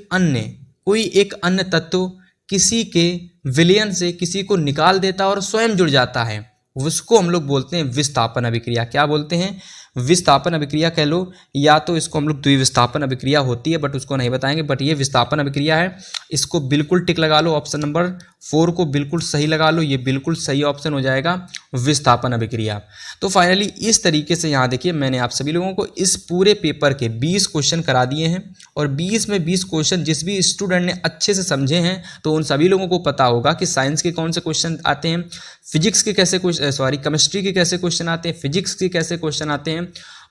अन्य तत्व किसी के विलयन से किसी को निकाल देता है और स्वयं जुड़ जाता है, उसको हम लोग बोलते हैं विस्थापन अभिक्रिया। क्या बोलते हैं, विस्थापन अभिक्रिया कह लो, या तो इसको हम लोग द्विविस्थापन अभिक्रिया होती है बट उसको नहीं बताएंगे, बट ये विस्थापन अभिक्रिया है। इसको बिल्कुल टिक लगा लो, ऑप्शन नंबर 4 को बिल्कुल सही लगा लो, ये बिल्कुल सही ऑप्शन हो जाएगा विस्थापन अभिक्रिया। तो फाइनली इस तरीके से यहाँ देखिए मैंने आप सभी लोगों को इस पूरे पेपर के 20 क्वेश्चन करा दिए हैं और 20 में 20 क्वेश्चन जिस भी स्टूडेंट ने अच्छे से समझे हैं तो उन सभी लोगों को पता होगा कि साइंस के कौन से क्वेश्चन आते हैं, फिजिक्स के कैसे क्वेश्चन, केमिस्ट्री के कैसे क्वेश्चन आते हैं, फिजिक्स के कैसे क्वेश्चन आते हैं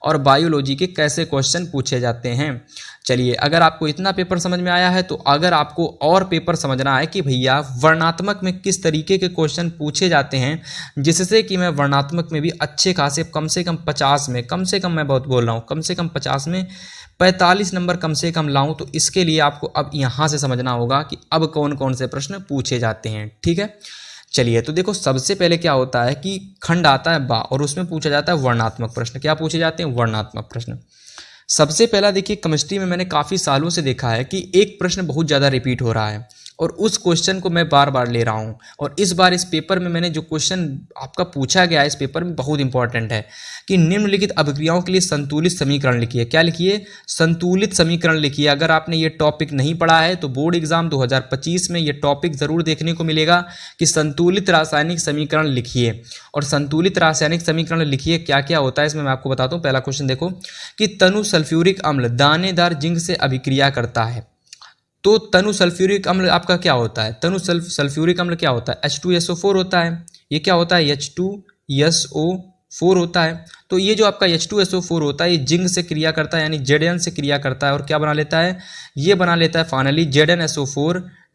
और बायोलॉजी के कैसे क्वेश्चन पूछे जाते हैं। चलिए, अगर आपको इतना पेपर समझ में आया है तो अगर आपको और पेपर समझना है कि भैया वर्णात्मक में किस तरीके के क्वेश्चन पूछे जाते हैं, जिससे कि मैं वर्णात्मक में भी अच्छे खासे कम से कम 50 में, कम से कम मैं बहुत बोल रहा हूँ, कम से कम 50 में 45 नंबर कम से कम लाऊं, तो इसके लिए आपको अब यहाँ से समझना होगा कि अब कौन कौन से प्रश्न पूछे जाते हैं। ठीक है, चलिए, तो देखो सबसे पहले क्या होता है कि खंड आता है बा और उसमें पूछा जाता है वर्णात्मक प्रश्न। क्या पूछे जाते हैं? वर्णात्मक प्रश्न। सबसे पहला देखिए, केमिस्ट्री में मैंने काफ़ी सालों से देखा है कि एक प्रश्न बहुत ज़्यादा रिपीट हो रहा है और उस क्वेश्चन को मैं बार बार ले रहा हूँ। और इस बार इस पेपर में मैंने जो क्वेश्चन आपका पूछा गया है इस पेपर में बहुत इंपॉर्टेंट है कि निम्नलिखित अभिक्रियाओं के लिए संतुलित समीकरण लिखिए। क्या लिखिए? संतुलित समीकरण लिखिए। अगर आपने ये टॉपिक नहीं पढ़ा है तो बोर्ड एग्जाम 2025 में ये टॉपिक ज़रूर देखने को मिलेगा कि संतुलित रासायनिक समीकरण लिखिए। और संतुलित रासायनिक समीकरण लिखिए, क्या क्या होता है इसमें मैं आपको बताता हूँ। पहला क्वेश्चन देखो कि तनु सल्फ्यूरिक अम्ल दानेदार जिंक से अभिक्रिया करता है। तो तनु सल्फ्यूरिक अम्ल आपका क्या होता है? तनु सल्फ्यूरिक अम्ल क्या होता है? H2SO4 होता है। ये क्या होता है? H2SO4 होता है। तो ये जो आपका H2SO4 होता है ये जिंक से क्रिया करता है, यानी Zn से क्रिया करता है और क्या बना लेता है? ये बना लेता है फाइनली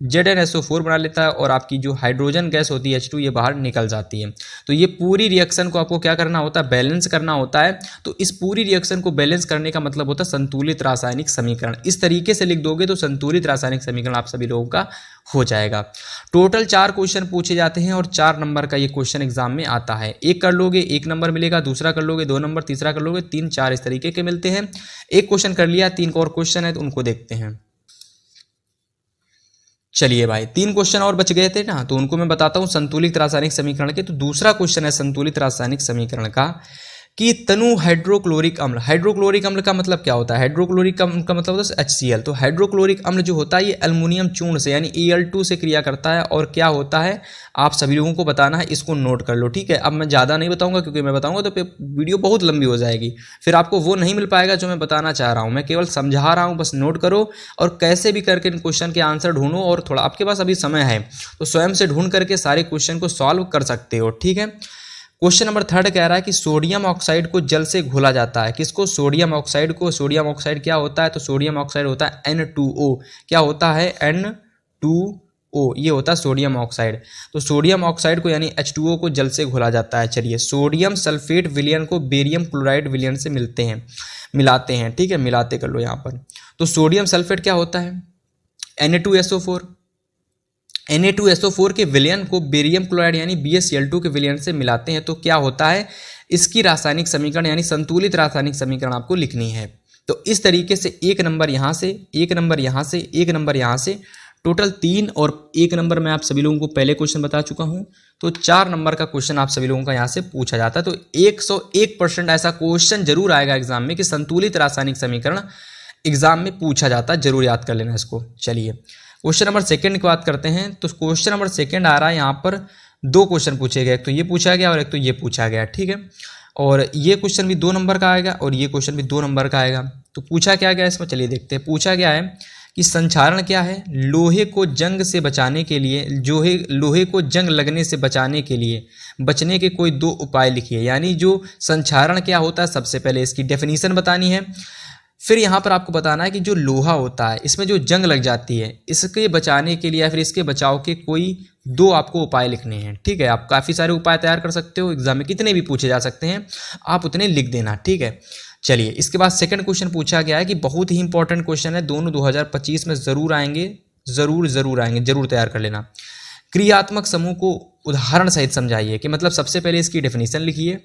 ZnSO4 बना लेता है और आपकी जो हाइड्रोजन गैस होती है H2 ये बाहर निकल जाती है। तो ये पूरी रिएक्शन को आपको क्या करना होता है? बैलेंस करना होता है। तो इस पूरी रिएक्शन को बैलेंस करने का मतलब होता है संतुलित रासायनिक समीकरण। इस तरीके से लिख दोगे तो संतुलित रासायनिक समीकरण आप सभी लोगों का हो जाएगा। टोटल 4 क्वेश्चन पूछे जाते हैं और 4 नंबर का ये क्वेश्चन एग्जाम में आता है। एक कर लोगे 1 नंबर मिलेगा, दूसरा कर लोगे 2 नंबर, तीसरा कर लोगे 3, 4 इस तरीके के मिलते हैं। एक क्वेश्चन कर लिया, 3 और क्वेश्चन है तो उनको देखते हैं। चलिए भाई, 3 क्वेश्चन और बच गए थे ना, तो उनको मैं बताता हूं संतुलित रासायनिक समीकरण के। तो दूसरा क्वेश्चन है संतुलित रासायनिक समीकरण का कि तनु हाइड्रोक्लोरिक अम्ल। हाइड्रोक्लोरिक अम्ल का मतलब क्या होता है? हाइड्रोक्लोरिक अम्ल का मतलब होता है HCl। तो हाइड्रोक्लोरिक अम्ल जो होता है ये एल्युमिनियम चूर्ण से यानी Al2 से क्रिया करता है और क्या होता है आप सभी लोगों को बताना है, इसको नोट कर लो। ठीक है, अब मैं ज़्यादा नहीं बताऊंगा क्योंकि मैं बताऊंगा तो वीडियो बहुत लंबी हो जाएगी, फिर आपको वो नहीं मिल पाएगा जो मैं बताना चाह रहा हूँ। मैं केवल समझा रहा हूँ, बस नोट करो और कैसे भी करके इन क्वेश्चन के आंसर ढूंढो। और थोड़ा आपके पास अभी समय है तो स्वयं से ढूंढ करके सारे क्वेश्चन को सॉल्व कर सकते हो। ठीक है, क्वेश्चन नंबर 3 कह रहा है कि सोडियम ऑक्साइड को जल से घोला जाता है। किसको? सोडियम ऑक्साइड को। सोडियम ऑक्साइड क्या होता है? तो सोडियम ऑक्साइड होता है N2O। क्या होता है? N2O, ये होता है सोडियम ऑक्साइड। तो सोडियम ऑक्साइड को यानी H2O को जल से घोला जाता है। चलिए, सोडियम सल्फेट विलयन को बेरियम क्लोराइड विलयन से मिलाते हैं। ठीक है, मिलाते कर लो यहाँ पर। तो सोडियम सल्फेट क्या होता है? Na2SO4। Na2SO4 के विलयन को बेरियम क्लोराइड यानी BaCl2 के विलयन से मिलाते हैं तो क्या होता है? इसकी रासायनिक समीकरण यानी संतुलित रासायनिक समीकरण आपको लिखनी है। तो इस तरीके से 1 नंबर यहाँ से, 1 नंबर यहाँ से, 1 नंबर यहाँ से, टोटल 3 और 1 नंबर मैं आप सभी लोगों को पहले क्वेश्चन बता चुका हूँ। तो 4 नंबर का क्वेश्चन आप सभी लोगों का यहाँ से पूछा जाता है। तो 101% ऐसा क्वेश्चन जरूर आएगा एग्जाम में कि संतुलित रासायनिक समीकरण एग्जाम में पूछा जाता है, जरूर याद कर लेना इसको। चलिए, क्वेश्चन नंबर 2 की बात करते हैं। तो क्वेश्चन नंबर 2 आ रहा है, यहाँ पर 2 क्वेश्चन पूछे गए, एक तो ये पूछा गया और एक तो ये पूछा गया। ठीक है, और ये क्वेश्चन भी 2 नंबर का आएगा और ये क्वेश्चन भी 2 नंबर का आएगा। तो पूछा क्या गया इसमें, चलिए देखते हैं। पूछा गया है कि संक्षारण क्या है? लोहे को जंग से बचाने के लिए, लोहे को जंग लगने से बचाने के लिए बचने के कोई 2 उपाय लिखिए। यानी जो संक्षारण क्या होता है, सबसे पहले इसकी डेफिनेशन बतानी है, फिर यहाँ पर आपको बताना है कि जो लोहा होता है इसमें जो जंग लग जाती है इसके बचाने के लिए या फिर इसके बचाव के कोई 2 आपको उपाय लिखने हैं। ठीक है, आप काफ़ी सारे उपाय तैयार कर सकते हो, एग्जाम में कितने भी पूछे जा सकते हैं, आप उतने लिख देना। ठीक है, चलिए, इसके बाद 2nd क्वेश्चन पूछा गया है कि बहुत ही इंपॉर्टेंट क्वेश्चन है, दोनों 2025 में ज़रूर आएंगे, ज़रूर आएंगे, जरूर तैयार कर लेना। क्रियात्मक समूह को उदाहरण सहित समझाइए कि मतलब सबसे पहले इसकी डेफिनेशन लिखिए।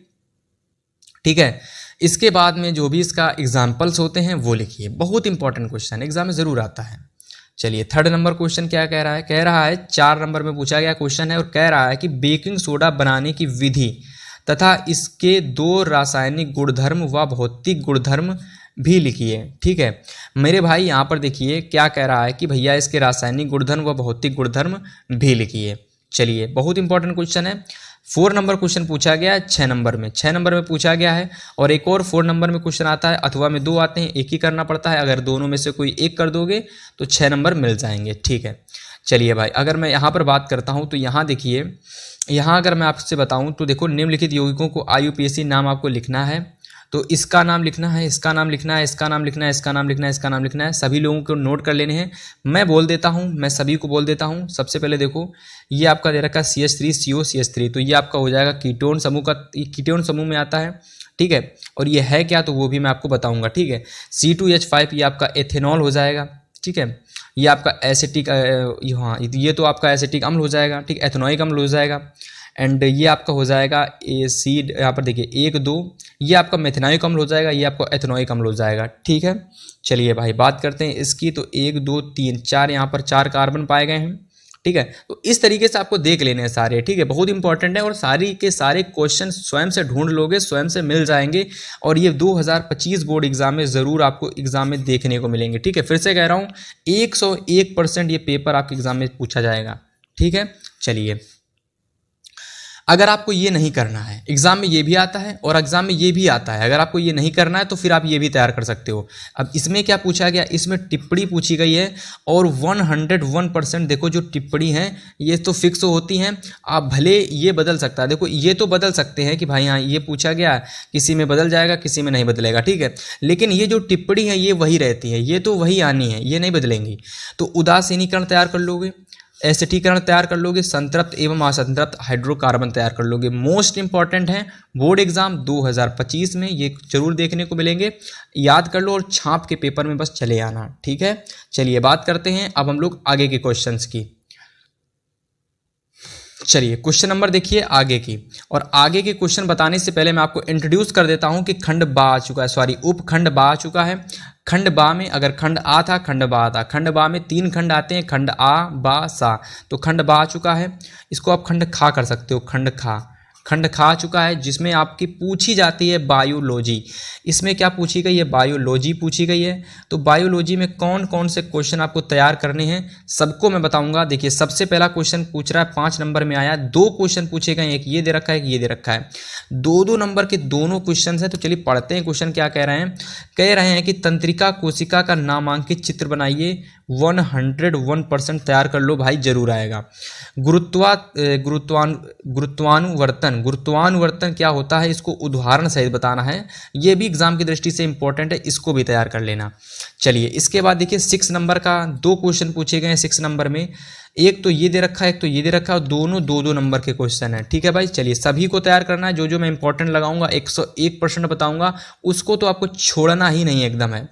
ठीक है, इसके बाद में जो भी इसका एग्जाम्पल्स होते हैं वो लिखिए। बहुत इंपॉर्टेंट क्वेश्चन एग्जाम में ज़रूर आता है। चलिए, 3rd नंबर क्वेश्चन क्या कह रहा है? कह रहा है 4 नंबर में पूछा गया क्वेश्चन है और कह रहा है कि बेकिंग सोडा बनाने की विधि तथा इसके 2 रासायनिक गुणधर्म व भौतिक गुणधर्म भी लिखिए। ठीक है मेरे भाई, यहाँ पर देखिए क्या कह रहा है कि भैया इसके रासायनिक गुणधर्म व भौतिक गुणधर्म भी लिखिए। चलिए, बहुत इंपॉर्टेंट क्वेश्चन है। 4 नंबर क्वेश्चन पूछा गया है 6 नंबर में, 6 नंबर में पूछा गया है और एक और 4 नंबर में क्वेश्चन आता है, अथवा में 2 आते हैं, एक ही करना पड़ता है। अगर दोनों में से कोई एक कर दोगे तो 6 नंबर मिल जाएंगे। ठीक है, चलिए भाई, अगर मैं यहाँ पर बात करता हूँ तो यहाँ देखिए, यहाँ अगर मैं आपसे बताऊँ तो देखो, निम्नलिखित यौगिकों को IUPAC नाम आपको लिखना है। तो इसका नाम लिखना है, इसका नाम लिखना है, इसका नाम लिखना है, इसका नाम लिखना है, इसका नाम लिखना है। सभी लोगों को नोट कर लेने हैं। मैं बोल देता हूँ, मैं सभी को बोल देता हूँ। सबसे पहले देखो, ये आपका दे रखा है CH3CO CH3, तो ये आपका हो जाएगा कीटोन समूह का, कीटोन समूह में आता है, ठीक है। और ये है क्या, तो वो भी मैं आपको बताऊंगा, ठीक है। C2H5 ये आपका एथेनॉल हो जाएगा, ठीक है। ये आपका एसिटिक, हाँ ये तो आपका एसिटिक अम्ल हो जाएगा, ठीक, एथेनोइक अम्ल हो जाएगा। एंड ये आपका हो जाएगा एसिड, यहाँ पर देखिए 1 2, ये आपका मेथेनोइक अम्ल हो जाएगा, ये आपका एथेनोइक अम्ल हो जाएगा, ठीक है। चलिए भाई बात करते हैं इसकी। तो 1 2 3 4, यहाँ पर 4 कार्बन पाए गए हैं, ठीक है। तो इस तरीके से आपको देख लेने हैं सारे, ठीक है। बहुत इंपॉर्टेंट है और सारी के सारे क्वेश्चन स्वयं से ढूंढ लोगे, स्वयं से मिल जाएंगे और ये 2025 बोर्ड एग्जाम में ज़रूर आपको एग्जाम में देखने को मिलेंगे, ठीक है। फिर से कह रहा हूँ 101% ये पेपर आपके एग्जाम में पूछा जाएगा, ठीक है। चलिए, अगर आपको ये नहीं करना है, एग्जाम में ये भी आता है और एग्जाम में ये भी आता है, अगर आपको ये नहीं करना है तो फिर आप ये भी तैयार कर सकते हो। अब इसमें क्या पूछा गया, इसमें टिप्पणी पूछी गई है और 101% देखो जो टिप्पणी है ये तो फिक्स होती हैं। आप भले ये बदल सकता है, देखो ये तो बदल सकते हैं कि भाई हाँ ये पूछा गया, किसी में बदल जाएगा किसी में नहीं बदलेगा, ठीक है। लेकिन ये जो टिप्पणी है ये वही रहती है, ये तो वही आनी है, ये नहीं बदलेंगी। तो उदासीनीकरण तैयार कर लोगे, एसिटीकरण तैयार कर लोगे, संतृप्त एवं असंतृप्त हाइड्रोकार्बन तैयार कर लोगे। मोस्ट इंपॉर्टेंट है बोर्ड एग्जाम 2025 में, ये जरूर देखने को मिलेंगे। याद कर लो और छाप के पेपर में बस चले आना, ठीक है। चलिए बात करते हैं अब हम लोग आगे के क्वेश्चंस की। चलिए क्वेश्चन नंबर देखिए आगे की, और आगे के क्वेश्चन बताने से पहले मैं आपको इंट्रोड्यूस कर देता हूं कि खंड बा आ चुका है, सॉरी उपखंड बा आ चुका है। खंड बा में अगर खंड आ था, खंड बा था, खंड बा में 3 खंड आते हैं, खंड आ बा सा, तो खंड बा आ चुका है। इसको आप खंड खा कर सकते हो, खंड खा, खंड खा चुका है, जिसमें आपकी पूछी जाती है बायोलॉजी। इसमें क्या पूछी गई है, बायोलॉजी पूछी गई है। तो बायोलॉजी में कौन कौन से क्वेश्चन आपको तैयार करने हैं सबको मैं बताऊंगा। देखिए सबसे पहला क्वेश्चन पूछ रहा है, 5 नंबर में आया, 2 क्वेश्चन पूछे गए, एक ये दे रखा है, एक ये दे रखा है, 2-2 नंबर के दोनों क्वेश्चन है। तो चलिए पढ़ते हैं क्वेश्चन क्या कह रहे हैं। कह रहे हैं कि तंत्रिका कोशिका का नामांकित चित्र बनाइए, 101% तैयार कर लो भाई, जरूर आएगा। गुरुत्वानुवर्तन क्या होता है, इसको उदाहरण सहित बताना है, ये भी एग्जाम की दृष्टि से इंपॉर्टेंट है, इसको भी तैयार कर लेना। चलिए इसके बाद देखिए 6 नंबर का 2 क्वेश्चन पूछे गए हैं। 6 नंबर में एक तो ये दे रखा है, एक तो ये दे रखा है, और दोनों 2-2 नंबर के क्वेश्चन है, ठीक है भाई। चलिए सभी को तैयार करना है, जो जो मैं इंपॉर्टेंट लगाऊंगा 101% बताऊंगा, उसको तो आपको छोड़ना ही नहीं एकदम है।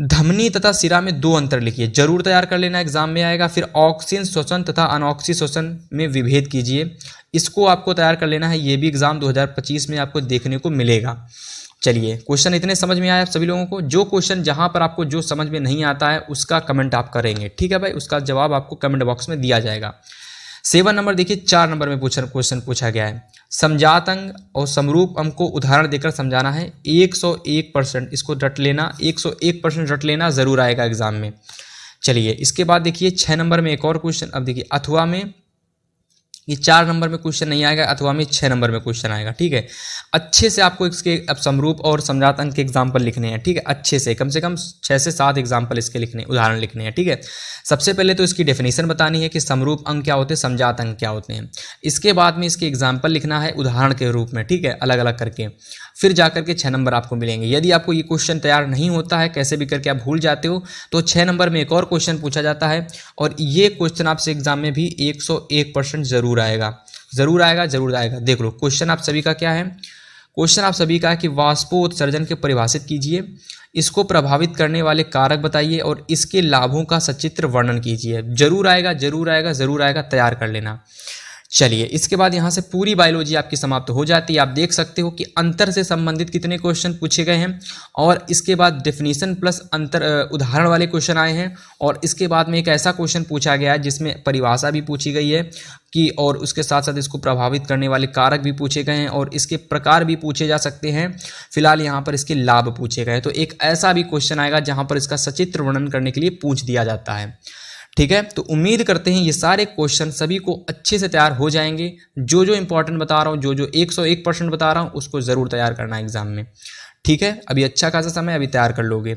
धमनी तथा सिरा में 2 अंतर लिखिए, जरूर तैयार कर लेना, एग्जाम में आएगा। फिर ऑक्सीजन शोषण तथा अनऑक्सी शोषण में विभेद कीजिए, इसको आपको तैयार कर लेना है, ये भी एग्जाम 2025 में आपको देखने को मिलेगा। चलिए क्वेश्चन इतने समझ में आया आप सभी लोगों को। जो क्वेश्चन जहां पर आपको जो समझ में नहीं आता है उसका कमेंट आप करेंगे, ठीक है भाई, उसका जवाब आपको कमेंट बॉक्स में दिया जाएगा। 7 नंबर देखिए, 4 नंबर में क्वेश्चन पूछा गया है, समजात अंग और समरूप अंग को उदाहरण देकर समझाना है। 101% इसको रट लेना, 101% रट लेना, जरूर आएगा एग्जाम में। चलिए इसके बाद देखिए 6 नंबर में एक और क्वेश्चन, अब देखिए अथवा में, ये 4 नंबर में क्वेश्चन नहीं आएगा, अथवा में 6 नंबर में क्वेश्चन आएगा, ठीक है। अच्छे से आपको इसके अब समरूप और समजात अंग के एग्जाम्पल लिखने हैं, ठीक है, अच्छे से कम 6 से 7 एग्जाम्पल इसके लिखने, उदाहरण लिखने हैं, ठीक है। सबसे पहले तो इसकी डेफिनेशन बतानी है कि समरूप अंग क्या होते हैं, समजात अंग क्या होते हैं। इसके बाद में इसके एग्जाम्पल लिखना है उदाहरण के रूप में, ठीक है, अलग अलग करके। फिर जाकर के 6 नंबर आपको मिलेंगे। यदि आपको ये क्वेश्चन तैयार नहीं होता है, कैसे भी करके आप भूल जाते हो, तो 6 नंबर में एक और क्वेश्चन पूछा जाता है, और ये क्वेश्चन आपसे एग्जाम में भी 101% जरूर आएगा, जरूर आएगा, जरूर आएगा। देख लो क्वेश्चन आप सभी का क्या है, क्वेश्चन आप सभी का है कि वाष्पोत्सर्जन के परिभाषित कीजिए, इसको प्रभावित करने वाले कारक बताइए और इसके लाभों का सचित्र वर्णन कीजिए। जरूर आएगा, जरूर आएगा, जरूर आएगा, तैयार कर लेना। चलिए इसके बाद यहाँ से पूरी बायोलॉजी आपकी समाप्त हो जाती है। आप देख सकते हो कि अंतर से संबंधित कितने क्वेश्चन पूछे गए हैं, और इसके बाद डेफिनेशन प्लस अंतर उदाहरण वाले क्वेश्चन आए हैं, और इसके बाद में एक ऐसा क्वेश्चन पूछा गया है जिसमें परिभाषा भी पूछी गई है कि, और उसके साथ साथ इसको प्रभावित करने वाले कारक भी पूछे गए हैं, और इसके प्रकार भी पूछे जा सकते हैं। फिलहाल यहाँ पर इसके लाभ पूछे गए हैं, तो एक ऐसा भी क्वेश्चन आएगा जहाँ पर इसका सचित्र वर्णन करने के लिए पूछ दिया जाता है, ठीक है। तो उम्मीद करते हैं ये सारे क्वेश्चन सभी को अच्छे से तैयार हो जाएंगे। जो जो इंपॉर्टेंट बता रहा हूँ, जो जो 101% बता रहा हूँ, उसको ज़रूर तैयार करना है एग्जाम में, ठीक है। अभी अच्छा खासा समय, अभी तैयार कर लोगे।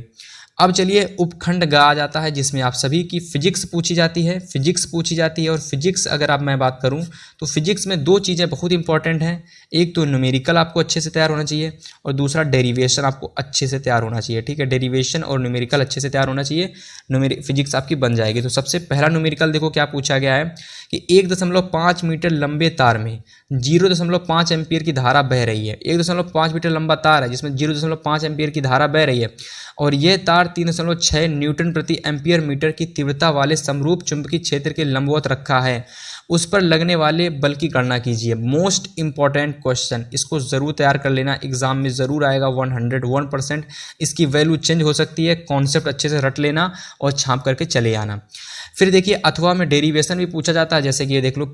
अब चलिए उपखंड ग आ जाता है, जिसमें आप सभी की फिजिक्स पूछी जाती है। और फिजिक्स अगर आप मैं बात करूं तो फिजिक्स में दो चीज़ें बहुत इंपॉर्टेंट हैं। एक तो न्यूमेरिकल आपको अच्छे से तैयार होना चाहिए और दूसरा डेरिवेशन आपको अच्छे से तैयार होना चाहिए। ठीक है, डेरिवेशन और न्यूमेरिकल अच्छे से तैयार होना चाहिए, फिजिक्स आपकी बन जाएगी। तो सबसे पहला न्यूमेरिकल देखो क्या पूछा गया है कि 1.5 मीटर लंबे तार में 0.5 एम्पीयर की धारा बह रही है। 1.5 मीटर लंबा तार है जिसमें 0.5 एम्पीयर की धारा बह रही है और यह तार 3.6 न्यूटन प्रति एम्पीयर मीटर की तीव्रता वाले समरूप चुंबकीय क्षेत्र के लंबवत रखा है। उस पर लगने वाले बल की गणना कीजिए। मोस्ट इंपॉर्टेंट क्वेश्चन, इसको जरूर तैयार कर लेना, एग्जाम में जरूर आएगा 101%। इसकी वैल्यू चेंज हो सकती है, कॉन्सेप्ट अच्छे से रट लेना और छाप करके चले आना। फिर देखिए अथवा में डेरिवेशन भी पूछा जाता है, जैसे कि ये देख लो,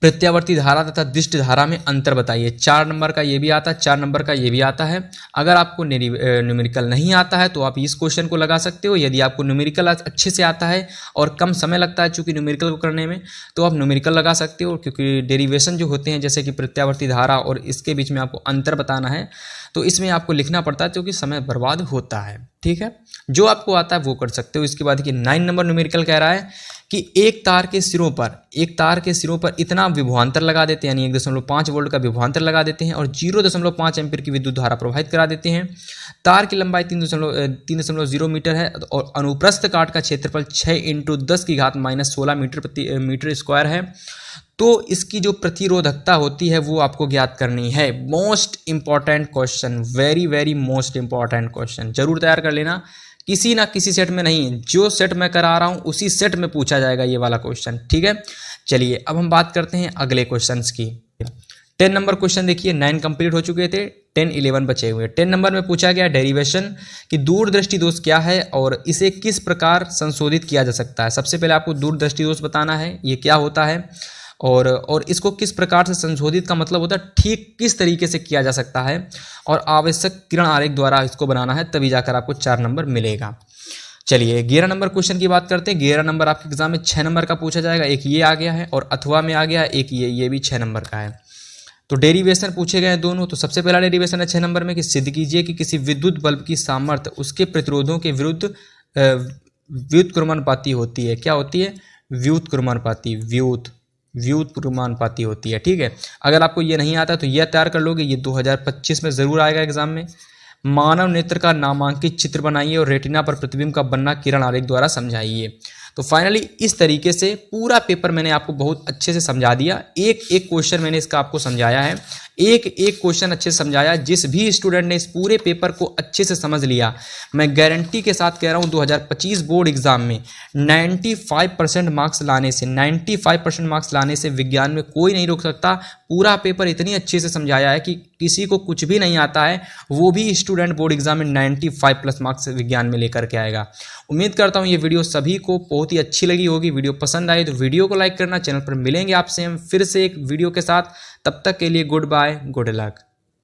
प्रत्यावर्ती धारा तथा दिष्ट धारा में अंतर बताइए। 4 नंबर का ये भी आता है, 4 नंबर का ये भी आता है। अगर आपको न्यूमेरिकल नहीं आता है तो आप इस क्वेश्चन को लगा सकते हो। यदि आपको न्यूमेरिकल अच्छे से आता है और कम समय लगता है चूंकि न्यूमेरिकल को करने में, तो आप न्यूमेरिकल लगा सकते हो, क्योंकि डेरिवेशन जो होते हैं जैसे कि प्रत्यावर्ती धारा और इसके बीच में आपको अंतर बताना है, तो इसमें आपको लिखना पड़ता है क्योंकि समय बर्बाद होता है। ठीक है, जो आपको आता है वो कर सकते हो। इसके बाद कि 9 नंबर न्यूमेरिकल कह रहा है कि एक तार के सिरों पर इतना विभवांतर लगा देते हैं, यानी 1.5 वोल्ट का विभवांतर लगा देते हैं और 0.5 एम्पीयर की विद्युत धारा प्रवाहित करा देते हैं। तार की लंबाई 3.0 मीटर है और अनुप्रस्थ काट का क्षेत्रफल 6 × 10⁻16 मीटर स्क्वायर है। तो इसकी जो प्रतिरोधकता होती है वो आपको ज्ञात करनी है। Most important question, very very most important question, जरूर तैयार कर लेना। किसी ना किसी सेट में नहीं, जो सेट मैं करा रहा हूं उसी सेट में पूछा जाएगा ये वाला क्वेश्चन। ठीक है, चलिए अब हम बात करते हैं अगले क्वेश्चंस की। 10 नंबर क्वेश्चन देखिए, 9 कंप्लीट हो चुके थे, 10 11 बचे हुए। 10 नंबर में पूछा गया डेरिवेशन कि दूरदृष्टि दोष क्या है और इसे किस प्रकार संशोधित किया जा सकता है। सबसे पहले आपको दूरदृष्टि दोष बताना है, ये क्या होता है और इसको किस प्रकार से संशोधित का मतलब होता है ठीक किस तरीके से किया जा सकता है, और आवश्यक किरण आरेख द्वारा इसको बनाना है, तभी जाकर आपको 4 नंबर मिलेगा। चलिए 11 नंबर क्वेश्चन की बात करते हैं। 11 नंबर आपके एग्जाम में 6 नंबर का पूछा जाएगा। एक ये आ गया है और अथवा में आ गया है, एक ये भी 6 नंबर का है। तो डेरिवेशन पूछे गए हैं दोनों। तो सबसे पहला डेरिवेशन है 6 नंबर में कि सिद्ध कीजिए कि किसी विद्युत बल्ब की सामर्थ्य उसके प्रतिरोधों के विरुद्ध व्युत्क्रमानुपाती होती है। क्या होती है? व्युत्क्रमानुपाती होती है। ठीक है, अगर आपको ये नहीं आता तो यह तैयार कर लोगे, ये 2025 में जरूर आएगा एग्जाम में। मानव नेत्र का नामांकित चित्र बनाइए और रेटिना पर प्रतिबिंब का बनना किरण आरेख द्वारा समझाइए। तो फाइनली इस तरीके से पूरा पेपर मैंने आपको बहुत अच्छे से समझा दिया। एक एक क्वेश्चन मैंने इसका आपको समझाया है, एक एक क्वेश्चन अच्छे से समझाया। जिस भी स्टूडेंट ने इस पूरे पेपर को अच्छे से समझ लिया, मैं गारंटी के साथ कह रहा हूं 2025 बोर्ड एग्जाम में 95% मार्क्स लाने से विज्ञान में कोई नहीं रोक सकता। पूरा पेपर इतनी अच्छे से समझाया है कि किसी को कुछ भी नहीं आता है वो भी स्टूडेंट बोर्ड एग्जाम में 95+ मार्क्स विज्ञान में लेकर के आएगा। उम्मीद करता हूं ये वीडियो सभी को बहुत ही अच्छी लगी होगी। वीडियो पसंद आए तो वीडियो को लाइक करना। चैनल पर मिलेंगे आपसे हम फिर से एक वीडियो के साथ, तब तक के लिए गुड बाय, गुड लक।